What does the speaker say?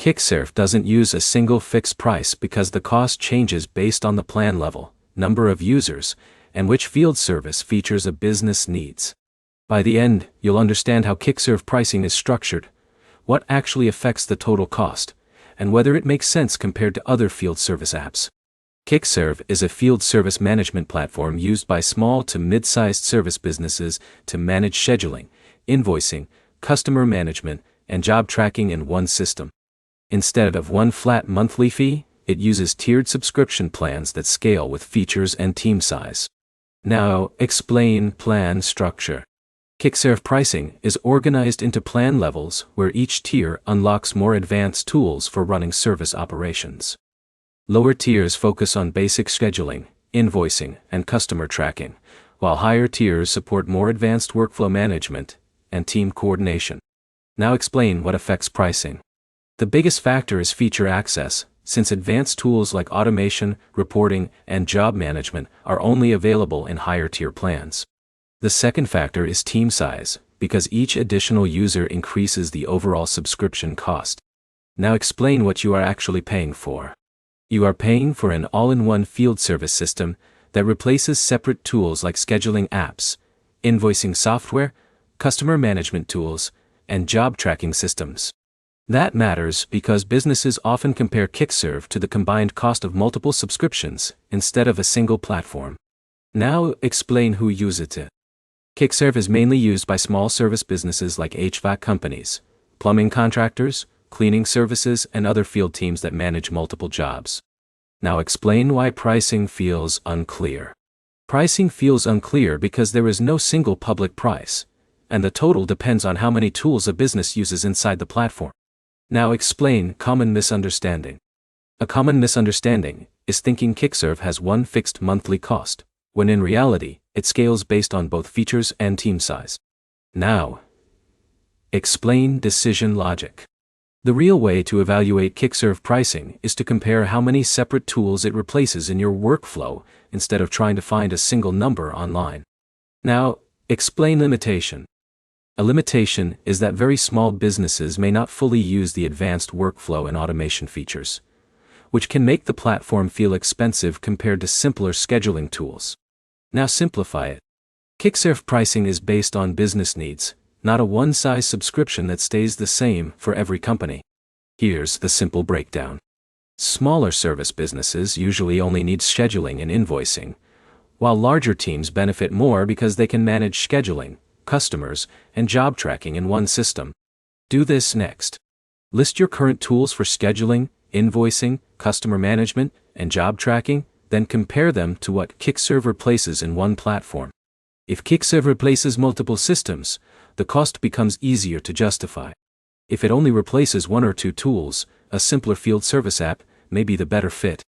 Kickserv doesn't use a single fixed price because the cost changes based on the plan level, number of users, and which field service features a business needs. By the end, you'll understand how Kickserv pricing is structured, what actually affects the total cost, and whether it makes sense compared to other field service apps. Kickserv is a field service management platform used by small to mid-sized service businesses to manage scheduling, invoicing, customer management, and job tracking in one system. Instead of one flat monthly fee, it uses tiered subscription plans that scale with features and team size. Now, explain plan structure. Kickserv pricing is organized into plan levels where each tier unlocks more advanced tools for running service operations. Lower tiers focus on basic scheduling, invoicing, and customer tracking, while higher tiers support more advanced workflow management and team coordination. Now explain what affects pricing. The biggest factor is feature access, since advanced tools like automation, reporting, and job management are only available in higher tier plans. The second factor is team size, because each additional user increases the overall subscription cost. Now explain what you are actually paying for. You are paying for an all-in-one field service system that replaces separate tools like scheduling apps, invoicing software, customer management tools, and job tracking systems. That matters because businesses often compare Kickserv to the combined cost of multiple subscriptions instead of a single platform. Now explain who uses it. Kickserv is mainly used by small service businesses like HVAC companies, plumbing contractors, cleaning services, and other field teams that manage multiple jobs. Now explain why pricing feels unclear. Pricing feels unclear because there is no single public price, and the total depends on how many tools a business uses inside the platform. Now explain common misunderstanding. A common misunderstanding is thinking Kickserv has one fixed monthly cost, when in reality, it scales based on both features and team size. Now, explain decision logic. The real way to evaluate Kickserv pricing is to compare how many separate tools it replaces in your workflow instead of trying to find a single number online. Now, explain limitation. A limitation is that very small businesses may not fully use the advanced workflow and automation features, which can make the platform feel expensive compared to simpler scheduling tools. Now simplify it. Kickserv pricing is based on business needs, not a one-size subscription that stays the same for every company. Here's the simple breakdown. Smaller service businesses usually only need scheduling and invoicing, while larger teams benefit more because they can manage scheduling, customers, and job tracking in one system. Do this next. List your current tools for scheduling, invoicing, customer management, and job tracking, then compare them to what Kickserv replaces in one platform. If Kickserv replaces multiple systems, the cost becomes easier to justify. If it only replaces one or two tools, a simpler field service app may be the better fit.